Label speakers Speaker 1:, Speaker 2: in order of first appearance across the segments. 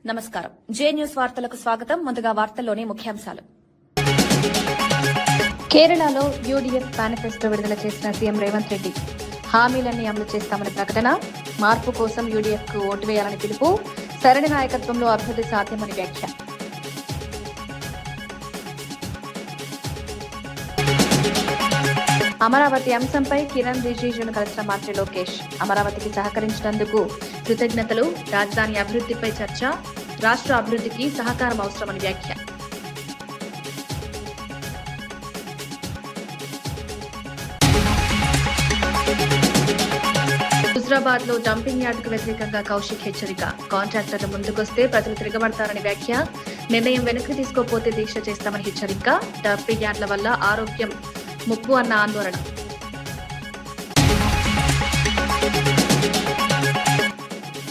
Speaker 1: నమస్కారం. జే న్యూస్ వార్తలకు స్వాగతం. ముందుగా వార్తల్లోని ముఖ్యాంశాలు. కేరళలో యూడీఎఫ్ మేనిఫెస్టో విడుదల చేసిన సీఎం రేవంత్ రెడ్డి హామీలన్నీ అమలు చేస్తామని ప్రకటన. మార్పు కోసం యూడీఎఫ్ కు ఓటు వేయాలని పిలుపు. సరైన నాయకత్వంలో అభివృద్ధి సాధ్యమని వ్యాఖ్య. అమరావతి అంశంపై కిరణ్ రిజిజును కలిసిన మంత్రి లోకేష్. అమరావతికి సహకరించినందుకు కృతజ్ఞతలు. రాజధాని అభివృద్ధిపై చర్చ. రాష్ట్ర అభివృద్ధికి సహకారం అవసరమని వ్యాఖ్య. హుజరాబాద్ లో డంపింగ్ యార్డుకు వ్యతిరేకంగా కౌశిక్ హెచ్చరిక. కాంట్రాక్టర్లు ముందుకొస్తే ప్రజలు తిరగబడతారని వ్యాఖ్య. నిర్ణయం వెనక్కి తీసుకోకపోతే దీక్ష చేస్తామని హెచ్చరిక. డంపింగ్ యార్డుల వల్ల ఆరోగ్యం ముప్పు అన్న ఆందోళన.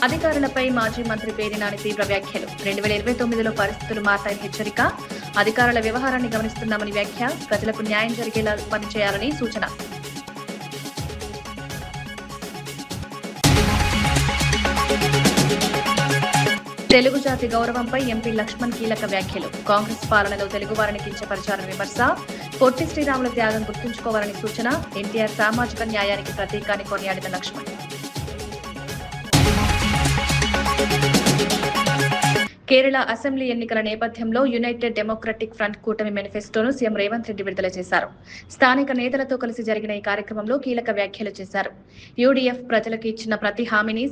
Speaker 1: అధికారులపై మాజీ మంత్రి పేర్ని నాని తీవ్ర వ్యాఖ్యలు. 2029లో పరిస్థితులు మారతాయని హెచ్చరిక. అధికారుల వ్యవహారాన్ని గమనిస్తున్నామని వ్యాఖ్య. ప్రజలకు న్యాయం జరిగేలా పనిచేయాలని సూచన. తెలుగు జాతి గౌరవంపై ఎంపీ లక్ష్మణ్ కీలక వ్యాఖ్యలు. కాంగ్రెస్ పాలనలో తెలుగువారిని కించపరిచారని విమర్శ. పొట్టి శ్రీరాముల త్యాగం గుర్తుంచుకోవాలని సూచన. ఎన్టీఆర్ సామాజిక న్యాయానికి ప్రతీకాన్ని కొనియాడిన లక్ష్మణ్. కేరళ అసెంబ్లీ ఎన్నికల నేపథ్యంలో యునైటెడ్ డెమోక్రటిక్ ఫ్రంట్ కూటమి మేనిఫెస్టోను సీఎం రేవంత్ రెడ్డి విడుదల చేశారు. స్థానిక నేతలతో కలిసి జరిగిన ఈ కార్యక్రమంలో కీలక వ్యాఖ్యలు చేశారు. యూడీఎఫ్ ప్రజలకు ఇచ్చిన ప్రతి హామీని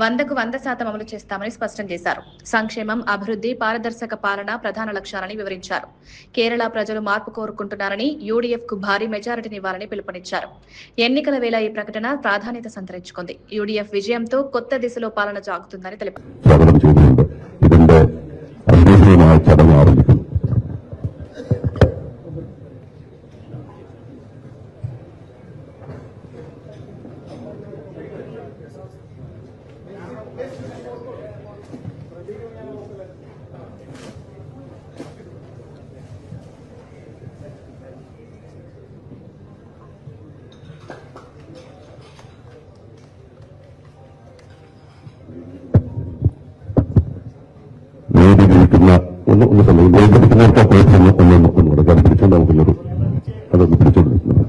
Speaker 1: 100% అమలు చేస్తామని స్పష్టం చేశారు. సంక్షేమం, అభివృద్ధి, పారదర్శక పాలన ప్రధాన లక్ష్యాలని వివరించారు. కేరళ ప్రజలు మార్పు కోరుకుంటున్నారని, యూడీఎఫ్ కు భారీ మెజారిటీని ఇవ్వాలని పిలుపునిచ్చారు. ఎన్నికల వేళ ఈ ప్రకటన ప్రాధాన్యత సంతరించుకుంది. యూడీఎఫ్ విజయంతో కొత్త దిశలో పాలన సాగుతుందని తెలిపారు.
Speaker 2: ഒന്ന് സമയം ഗോൾഡിനൊക്കെ ഒന്ന് കടുപ്പിടിച്ചാൽ നമുക്കുള്ളൊരു അതൊന്ന് പിടിച്ചോണ്ടിരിക്കുന്നത്.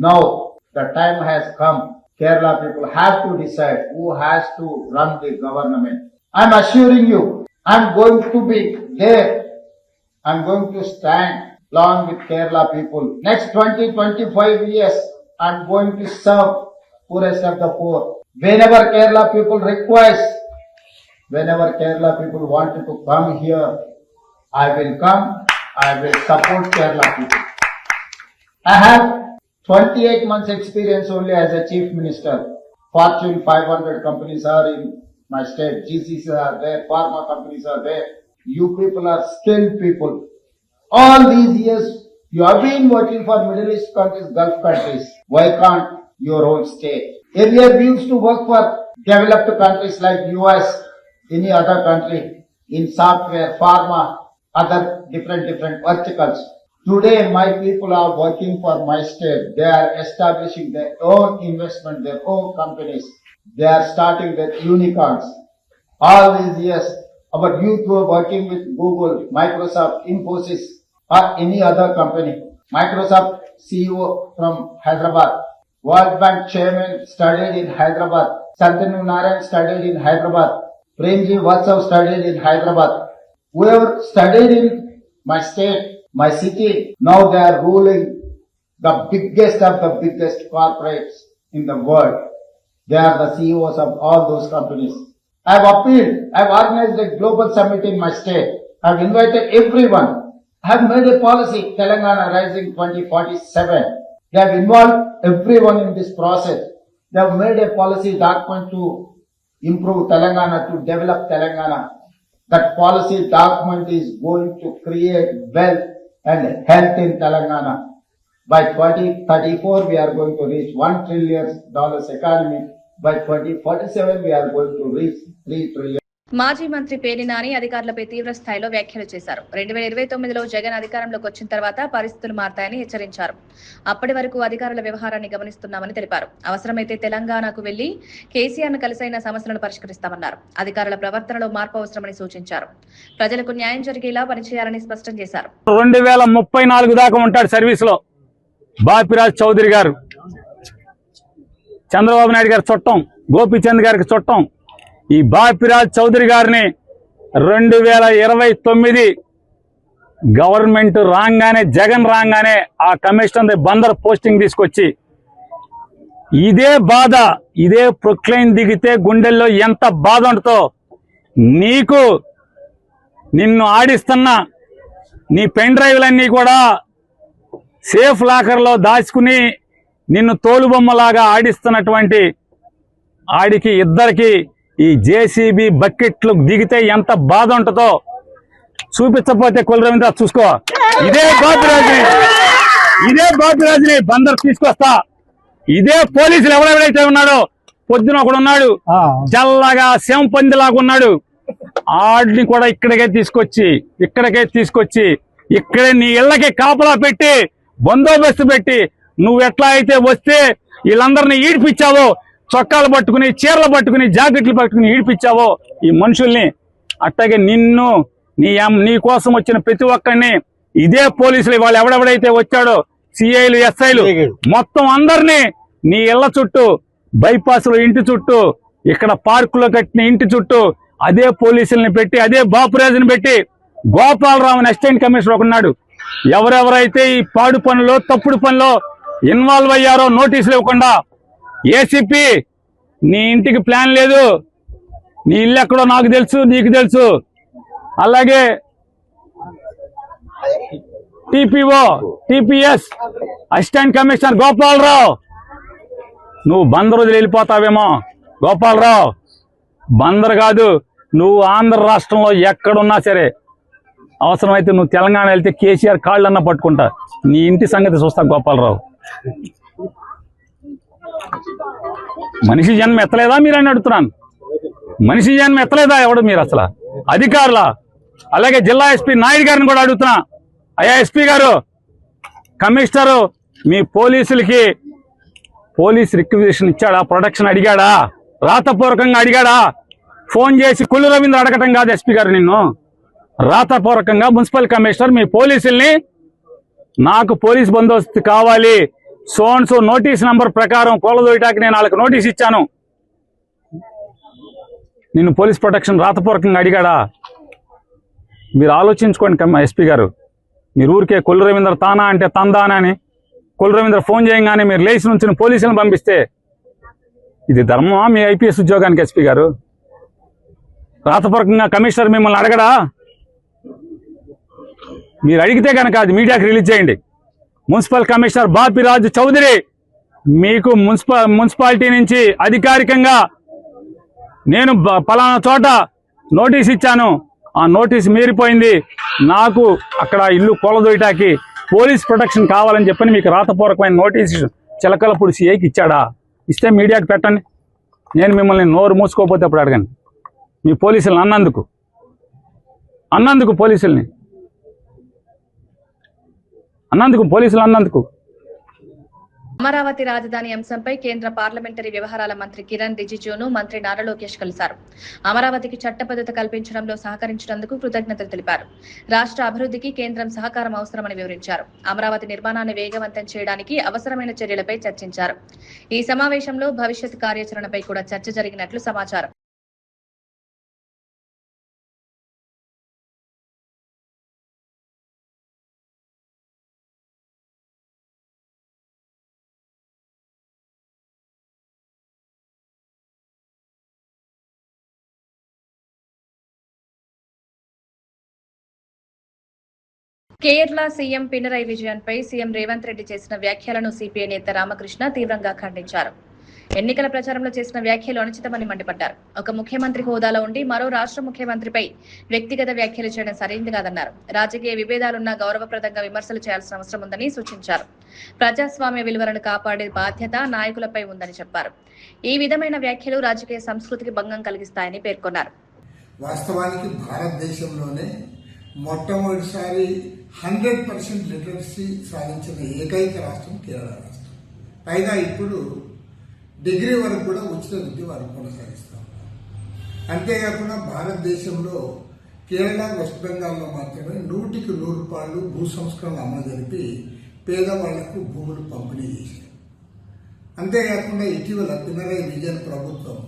Speaker 3: Now the time has come. Kerala people have to decide who has to run the government. I'm assuring you, I'm going to be there. I'm going to stand along with Kerala people. Next 20-25 years, I'm going to serve poorest of the poor. Whenever Kerala people request, whenever Kerala people wanted to come here, I will come. I will support Kerala people. I have 28 months experience only as a chief minister. Fortune 500 companies are in my state. GCCs are there. Pharma companies are there. You people are skilled people. All these years, you have been working for Middle East countries, Gulf countries. Why can't your own state? Earlier, we used to work for developed countries like US, any other country, in software, pharma, other different verticals. Today, my people are working for my state. They are establishing their own investment, their own companies. They are starting their unicorns. All these years, our youth were working with Google, Microsoft, Infosys, or any other company. Microsoft CEO from Hyderabad, World Bank Chairman studied in Hyderabad, Santanu Narayan studied in Hyderabad, Premji Vatsav studied in Hyderabad. Whoever studied in my state, my city, now they are ruling the biggest of the biggest corporates in the world. They are the CEOs of all those companies. I have appealed, I have organized a global summit in my state. I have invited everyone. I have made a policy, Telangana Rising 2047. They have involved everyone in this process. They have made a policy document to improve Telangana, to develop Telangana. That policy document is going to create wealth and health in Telangana. By 2034, we are going to reach $1 trillion economy. By 2047, we are going to reach 3 trillion.
Speaker 1: మాజీ మంత్రి పేర్ని నాని అధికారులపై తీవ్ర స్థాయిలో వ్యాఖ్యలు చేశారు. 2029లో జగన్ అధికారంలోకి వచ్చిన తర్వాత పరిస్థితులు మారతాయని హెచ్చరించారు. అప్పటి వరకు అధికారుల వ్యవహారాన్ని గమనిస్తున్నామని తెలిపారు. అవసరమైతే తెలంగాణకు వెళ్లి కేసీఆర్ను కలిసైన సమస్యలను పరిష్కరిస్తామన్నారు. అధికారుల ప్రవర్తనలో మార్పు అవసరమని సూచించారు. ప్రజలకు న్యాయం జరిగేలా పనిచేయాలని స్పష్టం చేశారు.
Speaker 4: 2034 దాకా ఉంటాడు సర్వీస్ లో బాపిరాజ్ చౌదరి గారు. చంద్రబాబు నాయుడు గారి చుట్టం, గోపీచంద్ గారికి చుట్టం. ఈ బాపిరాజ్ చౌదరి గారిని 2029 గవర్నమెంట్ రాగానే, జగన్ రాగానే ఆ కమిషనర్ బందర్ పోస్టింగ్ తీసుకొచ్చి ఇదే బాధ, ఇదే ప్రొక్లైన్ దిగితే గుండెల్లో ఎంత బాధ ఉంటుందో నీకు, నిన్ను ఆడిస్తున్న నీ పెన్ డ్రైవ్లన్నీ కూడా సేఫ్ లాకర్లో దాచుకుని నిన్ను తోలుబొమ్మలాగా ఆడిస్తున్నటువంటి ఆడికి ఇద్దరికి ఈ జేసీబీ బకెట్లు దిగితే ఎంత బాధ ఉంటుందో చూపించకపోతే కుల రవీంద్ర చూసుకో. ఇదే బాపిరాజుని బందర్ తీసుకొస్తా. ఇదే పోలీసులు ఎవరెవరైతే ఉన్నాడో, పొద్దున ఒకడు ఉన్నాడు చల్లగా శంపందిలాగా ఉన్నాడు, ఆడిని కూడా ఇక్కడికే తీసుకొచ్చి ఇక్కడే నీ ఇళ్ళకి కాపలా పెట్టి బందోబస్తు పెట్టి నువ్వు ఎట్లా అయితే వస్తే వీళ్ళందరినీ ఈడిపించావో, చొక్కాలు పట్టుకుని, చీరలు పట్టుకుని, జాకెట్లు పట్టుకుని ఈడిపించావో ఈ మనుషుల్ని, అట్లాగే నిన్ను నీ కోసం వచ్చిన ప్రతి ఒక్కరిని ఇదే పోలీసులు వాళ్ళు ఎవడెవడైతే వచ్చాడో సిఐలు, ఎస్ఐలు మొత్తం అందరినీ నీ ఇళ్ల చుట్టూ, బైపాస్లో ఇంటి చుట్టూ, ఇక్కడ పార్కులో కట్టిన ఇంటి చుట్టూ అదే పోలీసుల్ని పెట్టి, అదే బాపురాజుని పెట్టి, గోపాలరావు అసిస్టెంట్ కమిషనర్ ఉన్నాడు. ఎవరెవరైతే ఈ పాడు పనులు, తప్పుడు పనులు ఇన్వాల్వ్ అయ్యారో నోటీసులు ఇవ్వకుండా, ఏసీపీ నీ ఇంటికి ప్లాన్ లేదు, నీ ఇల్లు ఎక్కడో నాకు తెలుసు, నీకు తెలుసు. అలాగే TPO, TPS assistant commissioner Gopalarao, నువ్వు బందర్ వదిలి వెళ్ళిపోతావేమో. గోపాలరావు, బందర్ కాదు, నువ్వు ఆంధ్ర రాష్ట్రంలో ఎక్కడున్నా సరే, అవసరమైతే నువ్వు తెలంగాణ వెళ్తే కేసీఆర్ కాళ్ళన్నా పట్టుకుంటా. నీ ఇంటి సంగతి చూస్తా గోపాలరావు. మనిషి జన్మ ఎత్తలేదా మీరని అడుగుతున్నాను. మనిషి జన్మ ఎత్తలేదా ఎవడు మీరు అసలు అధికారుల? అలాగే జిల్లా ఎస్పీ నాయుడు గారిని కూడా అడుగుతున్నా, అయ్యా ఎస్పీ గారు, కమిషనరు మీ పోలీసులకి పోలీస్ రిక్విజిషన్ ఇచ్చాడా? ప్రొటెక్షన్ అడిగాడా? రాతపూర్వకంగా అడిగాడా? ఫోన్ చేసి కుల్లు రవీంద్ర అడగటం కాదు ఎస్పీ గారు, నిన్ను రాతపూర్వకంగా మున్సిపల్ కమిషనర్ మీ పోలీసుల్ని, నాకు పోలీస్ బందోబస్తు కావాలి, సోన్సో నోటీస్ నంబర్ ప్రకారం కోలదోయటానికి నేను వాళ్ళకి నోటీస్ ఇచ్చాను, నిన్ను పోలీస్ ప్రొటెక్షన్ రాతపూర్వకంగా అడిగాడా? మీరు ఆలోచించుకోండి ఎస్పీ గారు. మీరు ఊరికే కుల్లు రవీంద్ర తానా అంటే తందానా అని కుల్లు రవీంద్ర ఫోన్ చేయగానే మీరు లేచి నుంచి పోలీసులను పంపిస్తే ఇది ధర్మమా మీ ఐపీఎస్ ఉద్యోగానికి? ఎస్పీ గారు, రాతపూర్వకంగా కమిషనర్ మిమ్మల్ని అడగడా? మీరు అడిగితే కనుక అది మీడియాకి రిలీజ్ చేయండి. మున్సిపల్ కమిషనర్ బాపిరాజు చౌదరి మీకు మున్సిపాలిటీ నుంచి అధికారికంగా నేను పలానా చోట నోటీస్ ఇచ్చాను, ఆ నోటీస్ మీరిపోయింది, నాకు అక్కడ ఇల్లు కొలదోయటానికి పోలీస్ ప్రొటెక్షన్ కావాలని చెప్పని మీకు రాతపూర్వకమైన నోటీస్ చిలకలపూడి సిఐకి ఇచ్చాడా? ఇస్తే మీడియాకి పెట్టండి. నేను మిమ్మల్ని నోరు మూసుకోకపోతే అప్పుడు అడగండి. మీ పోలీసులను అన్నందుకు పోలీసులు అన్నందుకు
Speaker 1: అమరావతి రాజధాని అంశంపై కేంద్ర పార్లమెంటరీ వ్యవహారాల మంత్రి కిరణ్ రిజిజును మంత్రి నారా లోకేష్ కలిశారు. అమరావతికి చట్టబద్ధత కల్పించడంలో సహకరించినందుకు కృతజ్ఞతలు తెలిపారు. రాష్ట్ర అభివృద్ధికి కేంద్రం సహకారం అవసరమని వివరించారు. అమరావతి నిర్మాణాన్ని వేగవంతం చేయడానికి అవసరమైన చర్యలపై చర్చించారు. ఈ సమావేశంలో భవిష్యత్ కార్యాచరణపై కూడా చర్చ జరిగినట్లు సమాచారం. కేరళ సీఎం పినరయి విజయన్ పై సీఎం రేవంత్ రెడ్డి చేసిన వ్యాఖ్యలను సిపిఐ నేత రామకృష్ణ తీవ్రంగా ఖండించారు. ఎన్నికల ప్రచారంలో చేసిన వ్యాఖ్యలు అనుచితమని మండిపడ్డారు. ఒక ముఖ్యమంత్రి హోదాలో ఉండి మరో రాష్ట్ర ముఖ్యమంత్రిపై వ్యక్తిగత వ్యాఖ్యలు చేయడం సరైంది కాదన్నారు. రాజకీయ విభేదాలున్నా గౌరవప్రదంగా విమర్శలు చేయాల్సిన అవసరం ఉందని సూచించారు. ప్రజాస్వామ్య విలువలను కాపాడే బాధ్యత నాయకులపై ఉందని చెప్పారు. ఈ విధమైన వ్యాఖ్యలు రాజకీయ సంస్కృతికి భంగం కలిగిస్తాయని పేర్కొన్నారు.
Speaker 5: వాస్తవానికి భారతదేశంలోనే మొట్టమొదటిసారి 100% లిటరసీ సాధించిన ఏకైక రాష్ట్రం కేరళ రాష్ట్రం. పైగా ఇప్పుడు డిగ్రీ వరకు కూడా ఉచిత విద్య వారు కొనసాగిస్తాం. అంతేకాకుండా భారతదేశంలో కేరళ, వెస్ట్ బెంగాల్లో మాత్రమే 100కి 100 రూపాయలు భూ సంస్కరణ అమలు జరిపి పేదవాళ్లకు భూములు పంపిణీ చేశారు. అంతేకాకుండా ఇటీవల పినరయి విజయన్ ప్రభుత్వం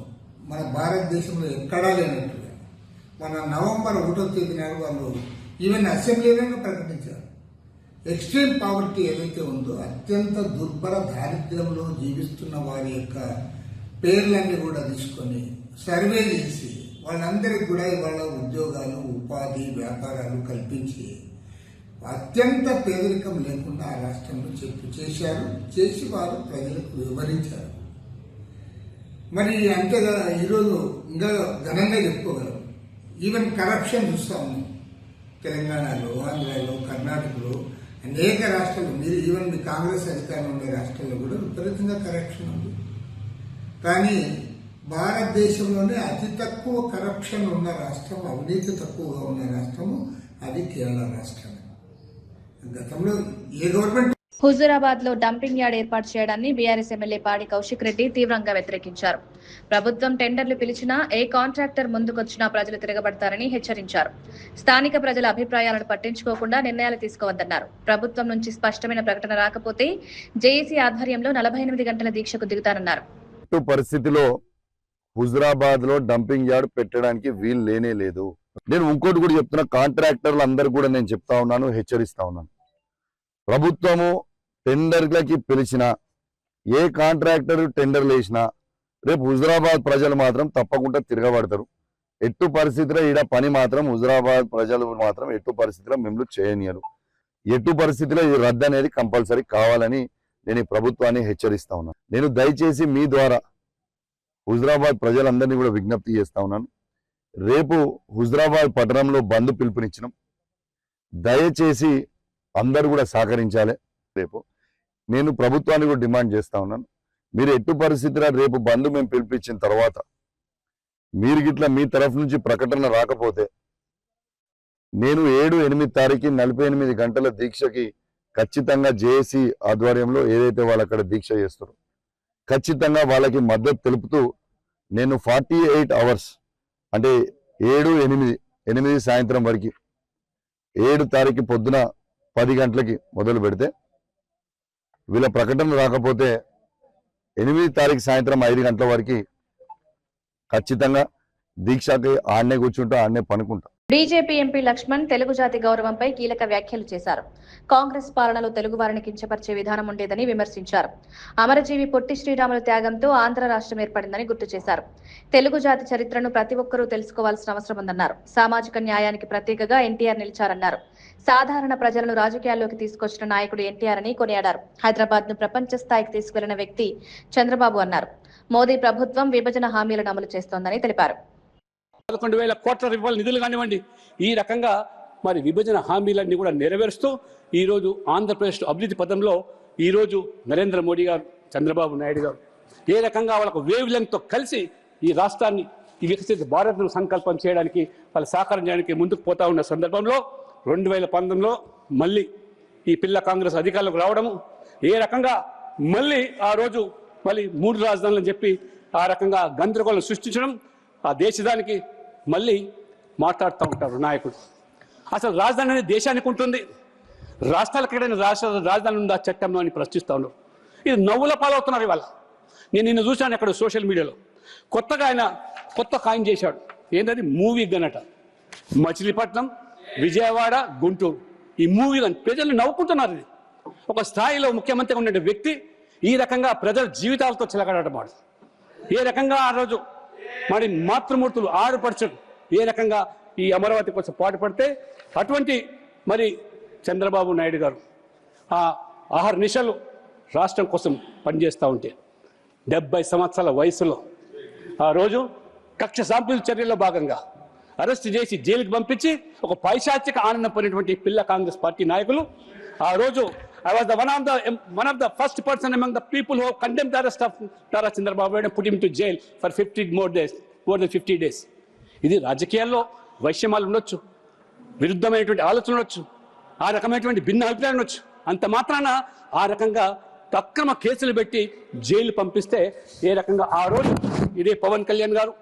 Speaker 5: మన భారతదేశంలో ఎక్కడా లేనట్టుగా మన నవంబర్ 1వ తేదీ నాడు వాళ్ళు ఈవెన్ అసెంబ్లీలోనే ప్రకటించారు. ఎక్స్ట్రీమ్ పావర్టీ ఏదైతే ఉందో అత్యంత దుర్భర దారిద్ర్యంలో జీవిస్తున్న వారి యొక్క పేర్లన్నీ కూడా తీసుకొని సర్వే చేసి వాళ్ళందరికీ కూడా ఇవాళ ఉద్యోగాలు, ఉపాధి, వ్యాపారాలు కల్పించి అత్యంత పేదరికం లేకుండా ఆ రాష్ట్రంలో చేసి వారు ప్రజలకు వివరించారు. మరి అంతేగా ఈరోజు ఇంకా ఘనంగా చెప్పుకోగలం. ఈవెన్ కరప్షన్ చూస్తా ఉన్నాం. తెలంగాణలో, ఆంధ్రాలో, కర్ణాటకలో అనేక రాష్ట్రాలు, మీరు ఈవెన్ మీ కాంగ్రెస్ అధికారంలో ఉండే రాష్ట్రాల్లో కూడా విపరీతంగా కరప్షన్ ఉంది. కానీ భారతదేశంలోనే అతి తక్కువ కరప్షన్ ఉన్న రాష్ట్రం, అవినీతి తక్కువగా ఉన్న రాష్ట్రము అది కేరళ రాష్ట్రమే. గతంలో ఏ గవర్నమెంట్
Speaker 1: హుజూరాబాద్ లో డంపింగ్ యార్డ్ ఏర్పాటు చేయడాన్ని బీఆర్ఎస్ ఎమ్మెల్యే పాడి కౌశిక్ రెడ్డి తీవ్రంగా వ్యతిరేకించారు. ప్రభుత్వం టెండర్లు పిలిచినా ఏ కాంట్రాక్టర్ ముందుకొచ్చినా ప్రజలు తిరగబడతారని హెచ్చరించారు. స్థానిక ప్రజల అభిప్రాయాలను పట్టించుకోకుండా నిర్ణయాలు తీసుకోవద్దన్నారు. ప్రభుత్వం నుంచి స్పష్టమైన ప్రకటన రాకపోతే జేఏసీ ఆధ్వర్యంలో 48 గంటల దీక్షకు దిగుతారన్నారు.
Speaker 6: పరిస్థితిలో హుజూరాబాద్ లో డంపింగ్ యార్డ్ పెట్టడానికి వీలు లేనే లేదు. నేను ఇంకోటి కూడా చెప్తున్నా, కాంట్రాక్టర్లు అందరు కూడా నేను చెప్తా ఉన్నాను, హెచ్చరిస్తా ఉన్నాను. ప్రభుత్వము టెండర్లకి పిలిచిన ఏ కాంట్రాక్టర్ టెండర్లు వేసినా రేపు హుజూరాబాద్ ప్రజలు మాత్రం తప్పకుండా తిరగబడతారు. ఎట్టు పరిస్థితిలో ఈడ పని మాత్రం హుజూరాబాద్ ప్రజలు మాత్రం ఎట్టు పరిస్థితిలో మిమ్మల్ని చేయనియరు. ఎట్టు పరిస్థితిలో ఈ రద్దు అనేది కంపల్సరీ కావాలని నేను ఈ ప్రభుత్వాన్ని హెచ్చరిస్తా ఉన్నాను. నేను దయచేసి మీ ద్వారా హుజూరాబాద్ ప్రజలందరినీ కూడా విజ్ఞప్తి చేస్తా ఉన్నాను. రేపు హుజూరాబాద్ పట్టణంలో బంద్ పిలుపునిచ్చినాం. దయచేసి అందరూ కూడా సహకరించాలి. రేపు నేను ప్రభుత్వాన్ని కూడా డిమాండ్ చేస్తా ఉన్నాను, మీరు ఎట్టు పరిస్థితిలో రేపు బంద్ మేము పిలిపించిన తర్వాత మీరు గిట్లా మీ తరఫు నుంచి ప్రకటన రాకపోతే నేను 7-8 తారీఖు 48 గంటల దీక్షకి ఖచ్చితంగా జేఏసీ ఆధ్వర్యంలో ఏదైతే వాళ్ళు అక్కడ దీక్ష చేస్తారో ఖచ్చితంగా వాళ్ళకి మద్దతు తెలుపుతూ నేను 48 అవర్స్ అంటే 7-8 సాయంత్రం వరకు 7 తారీఖు పొద్దున 10 గంటలకి మొదలు పెడితే వీళ్ళ ప్రకటన రాకపోతే 8 తారీఖు సాయంత్రం 5 గంటల వరకు ఖచ్చితంగా దీక్షకి ఆడనే కూర్చుంటా, ఆడనే పనుకుంటా.
Speaker 1: బీజేపీ ఎంపీ లక్ష్మణ్ తెలుగు జాతి గౌరవంపై కీలక వ్యాఖ్యలు చేశారు. కాంగ్రెస్ పాలనలో తెలుగు వారిని కించపరిచే విధానం ఉండేదని విమర్శించారు. అమరజీవి పొట్టి శ్రీరాముల త్యాగంతో ఆంధ్ర రాష్ట్రం ఏర్పడిందని గుర్తు చేశారు. తెలుగు జాతి చరిత్రను ప్రతి ఒక్కరూ తెలుసుకోవాల్సిన అవసరం ఉందన్నారు. సామాజిక న్యాయానికి ప్రతీకగా ఎన్టీఆర్ నిలిచారన్నారు. సాధారణ ప్రజలను రాజకీయాల్లోకి తీసుకొచ్చిన నాయకుడు ఎన్టీఆర్ అని కొనియాడారు. హైదరాబాద్ ను ప్రపంచ స్థాయికి తీసుకెళ్లిన వ్యక్తి చంద్రబాబు అన్నారు. మోదీ ప్రభుత్వం విభజన హామీలను అమలు చేస్తోందని తెలిపారు.
Speaker 7: 11,000 కోట్ల రూపాయల నిధులు కానివ్వండి, ఈ రకంగా మరి విభజన హామీలన్నీ కూడా నెరవేరుస్తూ ఈరోజు ఆంధ్రప్రదేశ్ అభివృద్ధి పథంలో ఈరోజు నరేంద్ర మోడీ గారు, చంద్రబాబు నాయుడు గారు ఏ రకంగా వాళ్ళకు వేవ్ లెంగ్త్తో కలిసి ఈ రాష్ట్రాన్ని ఈ వికసిత భారత్ను సంకల్పం చేయడానికి వాళ్ళు సహకారం చేయడానికి ముందుకు పోతా ఉన్న సందర్భంలో 2019లో మళ్ళీ ఈ పిల్ల కాంగ్రెస్ అధికారులకు రావడము, ఏ రకంగా మళ్ళీ ఆ రోజు మళ్ళీ 3 రాజధానులు అని చెప్పి ఆ రకంగా గందరగోళం సృష్టించడం, ఆ దేశానికి మళ్ళీ మాట్లాడుతూ ఉంటారు నాయకుడు. అసలు రాజధాని అనేది దేశానికి ఉంటుంది, రాష్ట్రాలకు ఎక్కడైనా రాజధాని ఉందా చట్టంలో అని ప్రశ్నిస్తూ ఉన్నారు. ఇది నవ్వుల పాలవుతున్నారు ఇవాళ. నేను నిన్న చూశాను అక్కడ సోషల్ మీడియాలో కొత్తగా ఆయన కొత్త కాయిన్ చేశాడు. ఏంటది? మూవీ గన్ అట. మచిలీపట్నం, విజయవాడ, గుంటూరు ఈ మూవీ గన్. ప్రజలు నవ్వుకుంటున్నారు. ఇది ఒక స్థాయిలో ముఖ్యమంత్రిగా ఉండే వ్యక్తి ఈ రకంగా ప్రజల జీవితాలతో చిలకడమాట. ఏ రకంగా ఆ రోజు మరి మాతృమూర్తులు ఆడుపరచడు ఏ రకంగా ఈ అమరావతి కోసం పాటుపడితే, అటువంటి మరి చంద్రబాబు నాయుడు గారు ఆ 6 నిమిషాలు రాష్ట్రం కోసం పనిచేస్తూ ఉంటే 70 సంవత్సరాల వయసులో ఆ రోజు కక్ష సాంపుల్ చర్యల్లో భాగంగా అరెస్ట్ చేసి జైలుకి పంపించి ఒక పైశాచిక ఆనందం పొందినటువంటి పిల్ల కాంగ్రెస్ పార్టీ నాయకులు ఆ రోజు I was the one of the first person among the people who condemned the arrest of Tara Chandrababu and put him to jail for 50 more than 50 days. ఇది రాజకీయాల్లో వైషమ్యాలు ఉండొచ్చు, విరుద్ధమైనటువంటి ఆలోచనలు ఉండొచ్చు, ఆ రకమైనటువంటి భిన్న అభిప్రాయాలు ఉండొచ్చు. అంత మాత్రాన ఆ రకంగా అక్రమ కేసులు పెట్టి జైలు పంపిస్తే ఏ రకంగా ఆ రోజు ఇదే పవన్ కళ్యాణ్ గారు,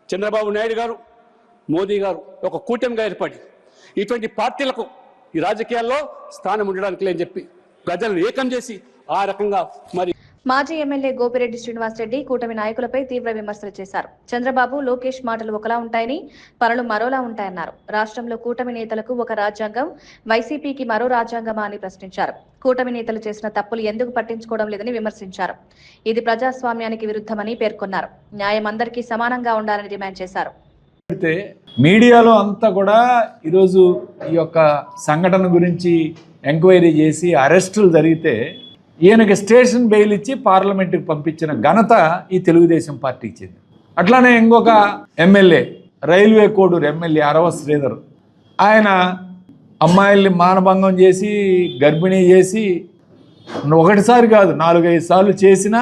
Speaker 7: చంద్రబాబు నాయుడు గారు, మోదీ గారు ఒక కూటమిగా ఏర్పడి ఇటువంటి పార్టీలకు ఈ రాజకీయాల్లో స్థానం ఉండడానికి లేని చెప్పి ప్రజలను ఏకం చేసి ఆ రకంగా మరి
Speaker 1: మాజీ ఎమ్మెల్యే గోపిరెడ్డి శ్రీనివాసరెడ్డి కూటమి నాయకులపై తీవ్ర విమర్శలు చేశారు. చంద్రబాబు, లోకేష్ మాటలు ఒకలా ఉంటాయని, పనులు మరోలా ఉంటాయన్నారు. రాష్ట్రంలో కూటమి నేతలకు ఒక రాజ్యాంగం, వైసీపీకి మరో రాజ్యాంగమా అని ప్రశ్నించారు. కూటమి నేతలు చేసిన తప్పులు ఎందుకు పట్టించుకోవడం లేదని విమర్శించారు. ఇది ప్రజాస్వామ్యానికి విరుద్ధమని పేర్కొన్నారు. న్యాయం అందరికీ సమానంగా ఉండాలని డిమాండ్ చేశారు.
Speaker 8: మీడియాలో అంతా కూడా ఈరోజు ఈ యొక్క సంఘటన గురించి ఎంక్వైరీ చేసి అరెస్టులు జరిగితే ఈయనకి స్టేషన్ బెయిల్ ఇచ్చి పార్లమెంటుకి పంపించిన ఘనత ఈ తెలుగుదేశం పార్టీకి చెంది. అట్లానే ఇంకొక ఎమ్మెల్యే, రైల్వే కోడూరు ఎమ్మెల్యే అరవ శ్రీధర్, ఆయన అమ్మాయిల్ని మానభంగం చేసి గర్భిణీ చేసి ఒకటిసారి కాదు 4-5 సార్లు చేసినా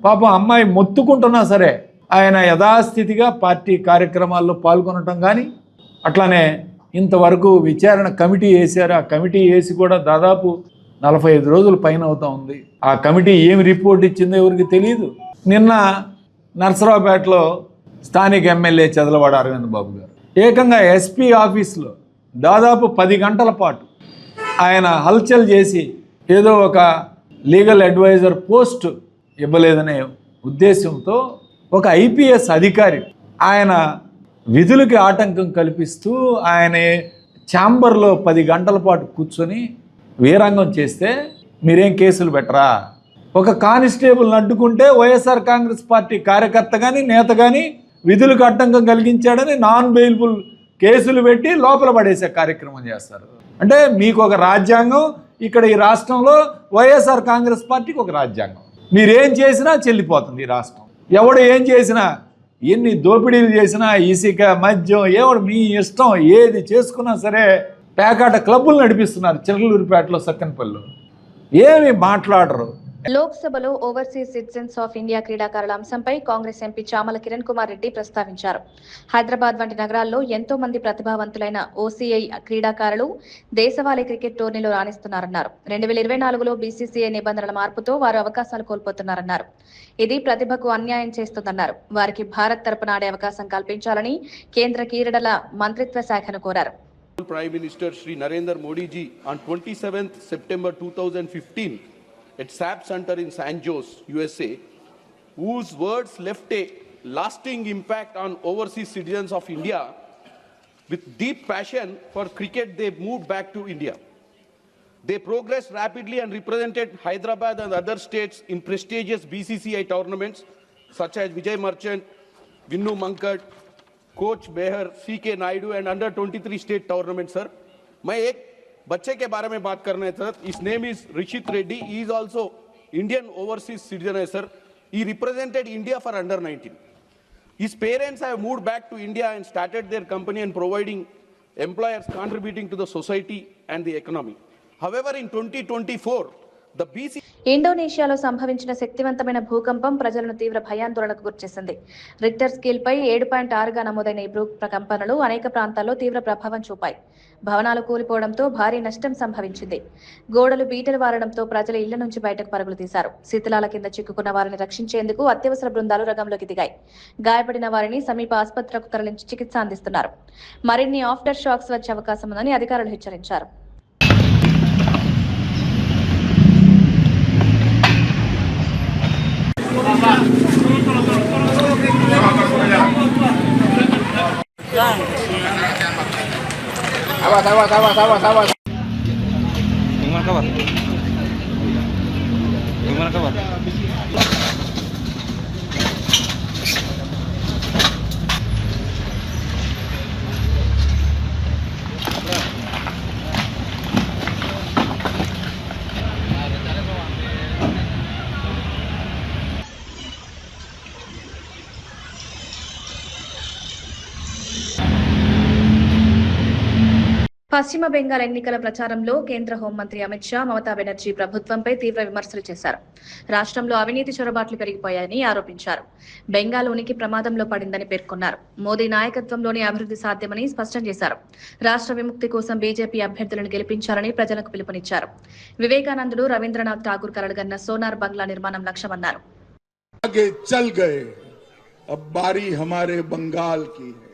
Speaker 8: పాపం అమ్మాయి మొత్తుకుంటున్నా సరే ఆయన యథాస్థితిగా పార్టీ కార్యక్రమాల్లో పాల్గొనటం కానీ, అట్లానే ఇంతవరకు విచారణ కమిటీ వేశారు. ఆ కమిటీ వేసి కూడా దాదాపు 45 రోజుల పైన అవుతా ఉంది. ఆ కమిటీ ఏమి రిపోర్ట్ ఇచ్చిందో ఎవరికి తెలియదు. నిన్న నర్సరావుపేటలో స్థానిక ఎమ్మెల్యే చదలవాడ అరవింద్ బాబు గారు ఏకంగా ఎస్పీ ఆఫీస్లో దాదాపు 10 గంటల పాటు ఆయన హల్చల్ చేసి ఏదో ఒక లీగల్ అడ్వైజర్ పోస్ట్ ఇవ్వలేదనే ఉద్దేశంతో ఒక ఐపీఎస్ అధికారి ఆయన విధులకి ఆటంకం కల్పిస్తూ ఆయన ఛాంబర్లో 10 గంటల పాటు కూర్చొని వీరంగం చేస్తే మీరేం కేసులు పెట్టరా? ఒక కానిస్టేబుల్ని అడ్డుకుంటే వైఎస్ఆర్ కాంగ్రెస్ పార్టీ కార్యకర్త కానీ నేత కానీ విధులకు ఆటంకం కలిగించాడని నాన్ బెయిలబుల్ కేసులు పెట్టి లోపల పడేసే కార్యక్రమం చేస్తారు. అంటే మీకు ఒక రాజ్యాంగం, ఇక్కడ ఈ రాష్ట్రంలో వైఎస్ఆర్ కాంగ్రెస్ పార్టీకి ఒక రాజ్యాంగం. మీరేం చేసినా చెల్లిపోతుంది ఈ రాష్ట్రం. ఎవడు ఏం చేసినా, ఎన్ని దోపిడీలు చేసినా, ఇసుక, మద్యం, ఎవడు మీ ఇష్టం ఏది చేసుకున్నా సరే పేకాట క్లబ్బులు నడిపిస్తున్నారు చిలకలూరిపేటలో, సక్కనపల్లిలో. ఏమి మాట్లాడరు.
Speaker 1: లోక్సభలో ఓవర్సీస్ సిటిజన్స్ ఆఫ్ ఇండియా క్రీడాకారుల అంశంపై కాంగ్రెస్ ఎంపీ చామల కిరణ్ కుమార్ రెడ్డి ప్రస్తావించారు. హైదరాబాద్ వంటి నగరాల్లో ఎంతో మంది ప్రతిభావంతులైన ఓసీఐ క్రీడాకారులు దేశవాళీ క్రికెట్ టోర్నీలో రాణిస్తున్నారన్నారు. 2024లో బీసీసీఐ నిబంధనల మార్పుతో వారు అవకాశాలు కోల్పోతున్నారన్నారు. ఇది ప్రతిభకు అన్యాయం చేస్తుందన్నారు. వారికి భారత్ తరపున ఆడే అవకాశం కల్పించాలని కేంద్ర క్రీడల మంత్రిత్వ శాఖను కోరారు.
Speaker 9: Prime Minister Shri Narendra Modi ji on 27th September 2015 at SAP Center in San Jose, USA, whose words left a lasting impact on overseas citizens of India. With deep passion for cricket, they moved back to India. They progressed rapidly and represented Hyderabad and other states in prestigious BCCI tournaments such as Vijay Merchant, Vinnu Mankad, coach Behar, CK Naidu and under 23 state tournament. Sir, मैं एक बच्चे के बारे में बात करना है sir. His name is Rishit Reddy. He is also Indian overseas citizen है sir. He represented India for under 19. His parents have moved back to India and started their company and providing employers contributing to the society and the economy. However, in 2024, The BC
Speaker 1: ఇండోనేషియాలో సంభవించిన శక్తివంతమైన భూకంపం ప్రజలను తీవ్ర భయాందోళనకు గురిచేసింది. Richter స్కేల్పై 7.6గా నమోదైన ఈ భూకంపాలు అనేక ప్రాంతాల్లో తీవ్ర ప్రభావం చూపాయి. భవనాలు కూలిపోవడంతో భారీ నష్టం సంభవించింది. గోడలు బీటలు వారడంతో ప్రజలు ఇళ్ల నుంచి బయటకు పరుగులు తీశారు. శిథిలాల కింద చిక్కుకున్న వారిని రక్షించేందుకు అత్యవసర బృందాలు రంగంలోకి దిగాయి. గాయపడిన వారిని సమీప ఆసుపత్రులకు తరలించి చికిత్స అందిస్తున్నారు. మరిన్ని ఆఫ్టర్ షాక్స్ వచ్చే అవకాశం ఉందని అధికారులు హెచ్చరించారు. పశ్చిమ బెంగాల్ ఎన్నికల ప్రచారంలో కేంద్ర హోంమంత్రి అమిత్ షా మమతా బెనర్జీ ప్రభుత్వంపై తీవ్ర విమర్శలు చేశారు. రాష్ట్రంలో అవినీతి చొరబాట్లు పెరిగిపోయాయని ఆరోపించారు. బెంగాల్ ఉనికి ప్రమాదంలో పడిందని పేర్కొన్నారు. మోదీ నాయకత్వంలోని అభివృద్ధి సాధ్యమని స్పష్టం చేశారు. రాష్ట్ర విముక్తి కోసం బీజేపీ అభ్యర్థులను గెలిపించాలని ప్రజలకు పిలుపునిచ్చారు. వివేకానందుడు రవీంద్రనాథ్ ఠాగూర్ కలలుగన్న సోనార్ బంగ్లా నిర్మాణం లక్ష్యమన్నారు.
Speaker 5: आगे चल गए, अब बारी हमारे बंगाल की है।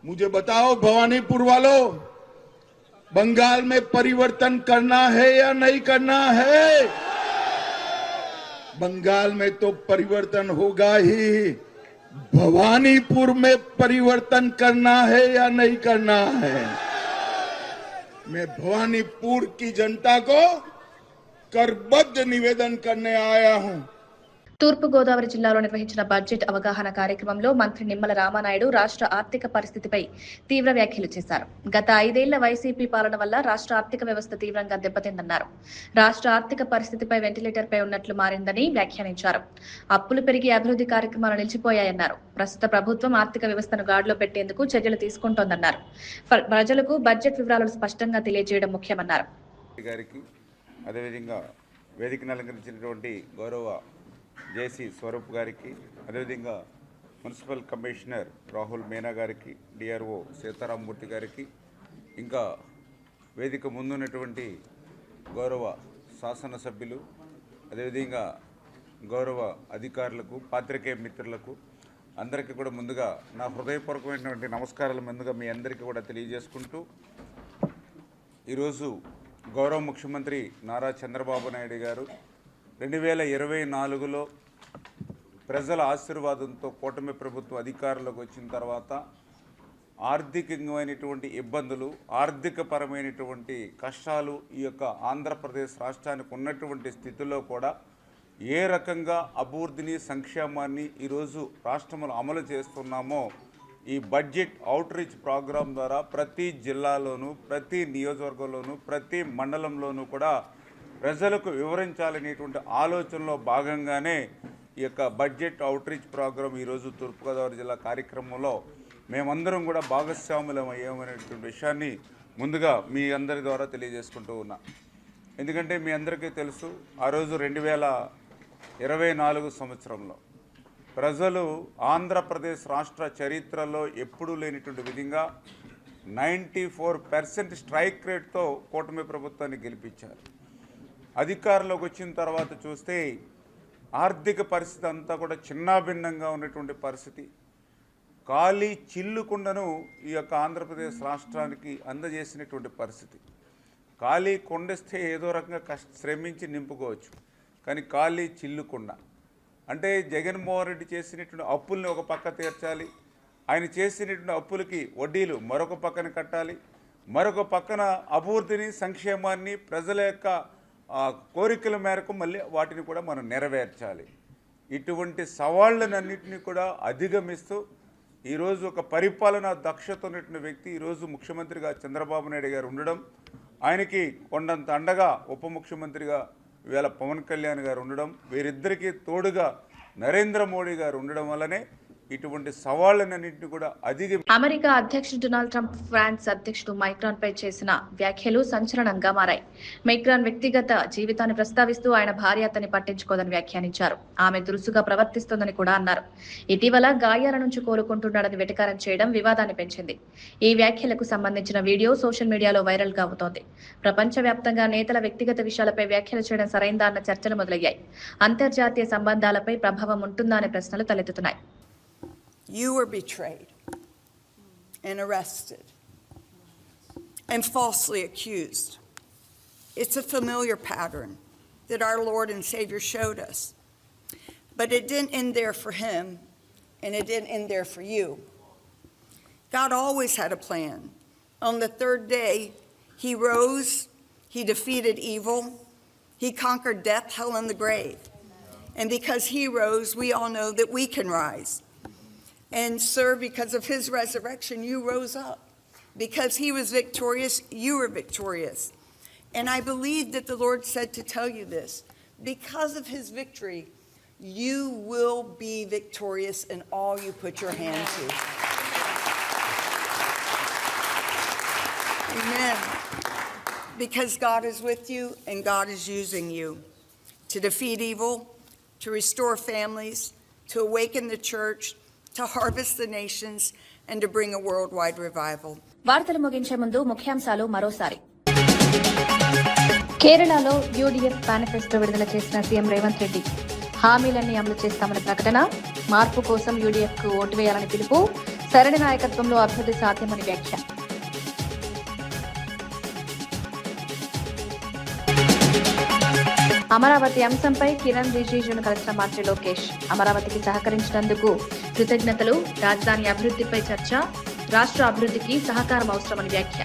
Speaker 5: मुझे बताओ भवानीपुर वालों, बंगाल में परिवर्तन करना है या नहीं करना है? बंगाल में तो परिवर्तन होगा ही, भवानीपुर में परिवर्तन करना है या नहीं करना है? मैं भवानीपुर की जनता को करबद्ध निवेदन करने आया हूं।
Speaker 1: తూర్పు గోదావరి జిల్లాలో నిర్వహించిన బడ్జెట్ అవగాహన కార్యక్రమంలో మంత్రి నిమ్మల రామానాయుడు రాష్ట్ర ఆర్థిక పరిస్థితిపై తీవ్ర వ్యాఖ్యలు చేశారు. గత 5 ఏళ్ల వైసీపీ పాలన వల్ల రాష్ట్ర ఆర్థిక వ్యవస్థ తీవ్రంగా దెబ్బతిందన్నారు. రాష్ట్ర ఆర్థిక పరిస్థితిపై వెంటిలేటర్పై ఉన్నట్లు మారిందని వ్యాఖ్యానించారు. అప్పులు పెరిగి అభివృద్ధి కార్యక్రమాలు నిలిచిపోయాయన్నారు. ప్రస్తుత ప్రభుత్వం ఆర్థిక వ్యవస్థను గాడిలో పెట్టేందుకు చర్యలు తీసుకుంటోందన్నారు. ప్రజలకు బడ్జెట్ వివరాలను స్పష్టంగా తెలియజేయడం ముఖ్యమన్నారు.
Speaker 10: అదేవిధంగా వేదికను అలంకరించినటువంటి గౌరవ జేసీ స్వరూప్ గారికి, అదేవిధంగా మున్సిపల్ కమిషనర్ రాహుల్ మీనా గారికి, డిఆర్ఓ సీతారామమూర్తి గారికి, ఇంకా వేదిక ముందున్నటువంటి గౌరవ శాసనసభ్యులు, అదేవిధంగా గౌరవ అధికారులకు, పాత్రికేయ మిత్రులకు అందరికీ కూడా ముందుగా నా హృదయపూర్వకమైనటువంటి నమస్కారాలు ముందుగా మీ అందరికీ కూడా తెలియజేసుకుంటూ, ఈరోజు గౌరవ ముఖ్యమంత్రి నారా చంద్రబాబు నాయుడు గారు 2024లో ప్రజల ఆశీర్వాదంతో కూటమి ప్రభుత్వం అధికారంలోకి వచ్చిన తర్వాత ఆర్థికమైనటువంటి ఇబ్బందులు, ఆర్థికపరమైనటువంటి కష్టాలు ఈ యొక్క ఆంధ్రప్రదేశ్ రాష్ట్రానికి ఉన్నటువంటి స్థితిలో కూడా ఏ రకంగా అభివృద్ధిని, సంక్షేమాన్ని ఈరోజు రాష్ట్రంలో అమలు చేస్తున్నామో ఈ బడ్జెట్ అవుట్ రీచ్ ప్రోగ్రాం ద్వారా ప్రతి జిల్లాలోనూ, ప్రతి నియోజకవర్గంలోనూ, ప్రతి మండలంలోనూ కూడా ప్రజలకు వివరించాలనేటువంటి ఆలోచనలో భాగంగానే ఈ యొక్క బడ్జెట్ అవుట్ రీచ్ ప్రోగ్రాం ఈరోజు తూర్పుగోదావరి జిల్లా కార్యక్రమంలో మేమందరం కూడా భాగస్వాములం అయ్యామనేటువంటి విషయాన్ని ముందుగా మీ అందరి ద్వారా తెలియజేసుకుంటూ ఉన్నా. ఎందుకంటే మీ అందరికీ తెలుసు, ఆ రోజు 2024 సంవత్సరంలో ప్రజలు ఆంధ్రప్రదేశ్ రాష్ట్ర చరిత్రలో ఎప్పుడూ లేనిటువంటి విధంగా 94% స్ట్రైక్ రేట్తో కూటమి ప్రభుత్వాన్ని గెలిపించారు. అధికారంలోకి వచ్చిన తర్వాత చూస్తే ఆర్థిక పరిస్థితి అంతా కూడా చిన్నాభిన్నంగా ఉన్నటువంటి పరిస్థితి. ఖాళీ చిల్లుకుండను ఈ యొక్క ఆంధ్రప్రదేశ్ రాష్ట్రానికి అందజేసినటువంటి పరిస్థితి. ఖాళీ కొండస్తే ఏదో రకంగా శ్రమించి నింపుకోవచ్చు, కానీ ఖాళీ చిల్లుకుండ అంటే జగన్మోహన్ రెడ్డి చేసినటువంటి అప్పుల్ని ఒక పక్క తీర్చాలి, ఆయన చేసినటువంటి అప్పులకి వడ్డీలు మరొక పక్కన కట్టాలి, మరొక పక్కన అభివృద్ధిని, సంక్షేమాన్ని, ప్రజల యొక్క కోరికల మేరకు మళ్ళీ వాటిని కూడా మనం నెరవేర్చాలి. ఇటువంటి సవాళ్ళనన్నింటినీ కూడా అధిగమిస్తూ ఈరోజు ఒక పరిపాలనా దక్షత ఉన్నటువంటి వ్యక్తి ఈరోజు ముఖ్యమంత్రిగా చంద్రబాబు నాయుడు గారు ఉండడం, ఆయనకి కొండంత అండగా ఉప ముఖ్యమంత్రిగా ఇవాళ పవన్ కళ్యాణ్ గారు ఉండడం, వీరిద్దరికీ తోడుగా నరేంద్ర మోడీ గారు ఉండడం వల్లనే ఇటువంటి సవాళ్ళన్నింటినీ కూడా
Speaker 1: అమెరికా అధ్యక్షుడు డొనాల్డ్ ట్రంప్ ఫ్రాన్స్ అధ్యక్షుడు మైక్రాన్ పై చేసిన వ్యాఖ్యలు సంచలనంగా మారాయి. మైక్రాన్ వ్యక్తిగత జీవితాన్ని ప్రస్తావిస్తూ ఆయన భార్య అతన్ని పట్టించుకోదని వ్యాఖ్యానించారు. ఆమె దురుసుగా ప్రవర్తిస్తోందని కూడా అన్నారు. ఇటీవల గాయాల నుంచి కోలుకుంటున్నాడని వెటకారం చేయడం వివాదాన్ని పెంచింది. ఈ వ్యాఖ్యలకు సంబంధించిన వీడియో సోషల్ మీడియాలో వైరల్ గా అవుతోంది. ప్రపంచవ్యాప్తంగా నేతల వ్యక్తిగత విషయాలపై వ్యాఖ్యలు చేయడం సరైందా అన్న చర్చలు మొదలయ్యాయి. అంతర్జాతీయ సంబంధాలపై ప్రభావం ఉంటుందా అనే ప్రశ్నలు తలెత్తుతున్నాయి.
Speaker 11: You were betrayed and arrested and falsely accused. It's a familiar pattern that our Lord and Savior showed us. But it didn't end there for him, and it didn't end there for you. God always had a plan. On the third day, he rose, he defeated evil, he conquered death, hell, and the grave. And because he rose, we all know that we can rise. And sir, because of his resurrection, you rose up. Because he was victorious, you were victorious. And I believe that the Lord said to tell you this. Because of his victory, you will be victorious in all you put your hand to. Amen. Because God is with you and God is using you to defeat evil, to restore families, to awaken the church, to harvest the nations, and to bring a worldwide revival.
Speaker 1: వార్తలు ముగించే ముందు ముఖ్యాంశాలు మరోసారి. కేరళలో UDF manifesto విడుదల చేసిన CM Revanth Reddy హామీలన్నీ అమలు చేస్తామని ప్రకటన. మార్పు కోసం యూడీఎఫ్ కు ఓటు వేయాలని పిలుపు. సరైన నాయకత్వంలో అభివృద్ధి సాధ్యమని వ్యాఖ్య. అమరావతి అంశంపై కిరణ్ రిజిజును కలిసిన మంత్రి లోకేష్. అమరావతికి సహకరించినందుకు కృతజ్ఞతలు. రాజధాని అభివృద్ధిపై చర్చ. రాష్ట్ర అభివృద్ధికి సహకారం అవసరమని వ్యాఖ్య.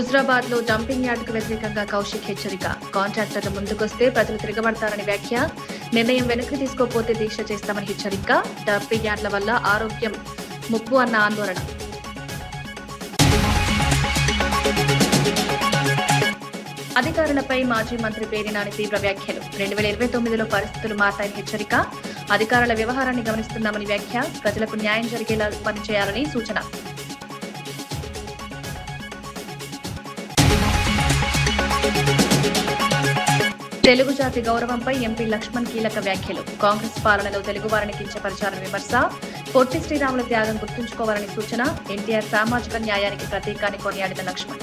Speaker 1: హుజరాబాద్ లో డంపింగ్ యార్డుకు వ్యతిరేకంగా కౌశిక్ హెచ్చరిక. కాంట్రాక్టర్లు ముందుకొస్తే ప్రజలు తిరగబడతారని వ్యాఖ్య. నిర్ణయం వెనక్కి తీసుకోకపోతే దీక్ష చేస్తామని హెచ్చరిక. డంపింగ్ యార్డుల వల్ల ఆరోగ్యం ముప్పు అన్న ఆందోళన. అధికారులపై మాజీ మంత్రి పేర్ని నాని తీవ్ర వ్యాఖ్యలు. 2029లో పరిస్థితులు మారతాయని హెచ్చరిక. అధికారుల వ్యవహారాన్ని గమనిస్తున్నామని వ్యాఖ్య. ప్రజలకు న్యాయం జరిగేలా పనిచేయాలని సూచన. తెలుగు జాతి గౌరవంపై ఎంపీ లక్ష్మణ్ కీలక వ్యాఖ్యలు. కాంగ్రెస్ పాలనలో తెలుగువారిని కించపరిచారని విమర్శ. పొట్టి శ్రీరాముల త్యాగం గుర్తుంచుకోవాలని సూచన. ఎన్టీఆర్ సామాజిక న్యాయానికి ప్రతీకాన్ని కొనియాడిన లక్ష్మణ్.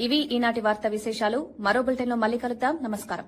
Speaker 1: ఇవి ఈనాటి వార్తా విశేషాలు. మరో బులెటిన్లో మళ్ళీ కలుద్దాం. నమస్కారం.